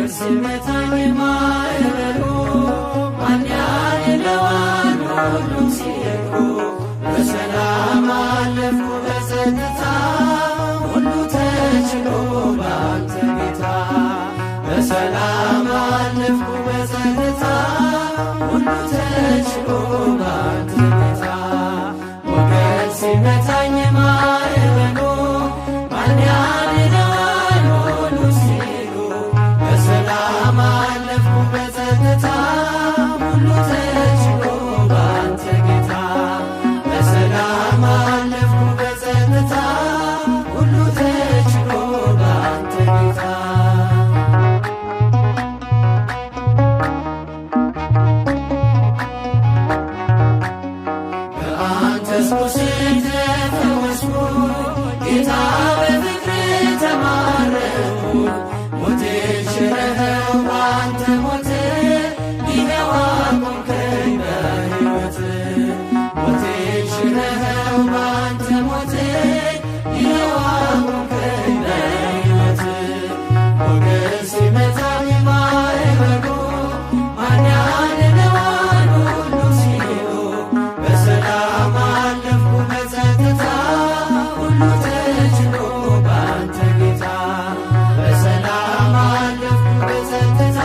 ሲመታኝ ማዕበሉ ማን ያድነዋል ሁሉም ሲርቁ በሰላም አለፍኩ በጸጥታ ሁሉ ተችሎ ባንተ ጌታ በሰላም አለፍኩ በጸጥታ ሁሉ ተችሎ ባንተ ጌታ ሞገድ ሲመታኝ ማዕበሉ ማን ያድነዋል ሁሉም ሲሉ በሰላም አለፍኩ በጸጥታ ሁሉ ተችሎ ባንተ ጌታ በሰላም አለፍኩ በጸጥታ ሁሉ ተችሎ ባንተ ጌታ በአንተስ ቁስል ተፈወስኩ ጌታ በፍቅር ተማረኩ ሞቴን ሽረኸው ባንተ ሞት ይኸው አቆምከኝ በሕይወት ሞቴን ሽረኸው ባንተ ሞት ይኸው አቆምከኝ በሕይወት ሞገድ ሲመታኝ ማዕበሉ ማን ያድነዋል ሁሉም ሲሉ በሰላም አለፍኩ በጸጥታ ሁሉ ተችሎ ባንተ ጌታ በሰላም አለፍኩ በጸጥታ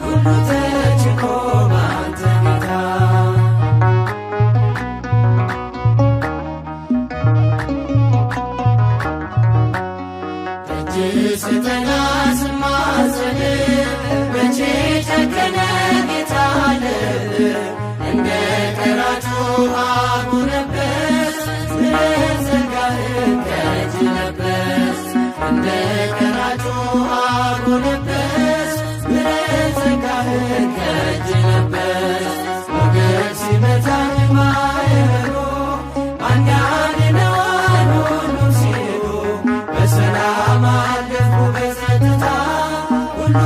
ሁሉ ተችሎ ባንተ ጌታ ደጅ ስጠና ስማጸን መቼ ጨከነ ጌታ ልብ እንደ ቀራጩ አጎነበስ ምሕረት ጸጋህን ከእጅ ለበስ እንደ ቀራጩ አጎነበስ ምሕረት ጸጋህን ከእጅ ለበስ ሞገድ ሲመታኝ ማዕበሉ ማን ያድነዋል ሁሉም ሲሉ በሰላም አለፍኩ በጸጥታ ሁሉ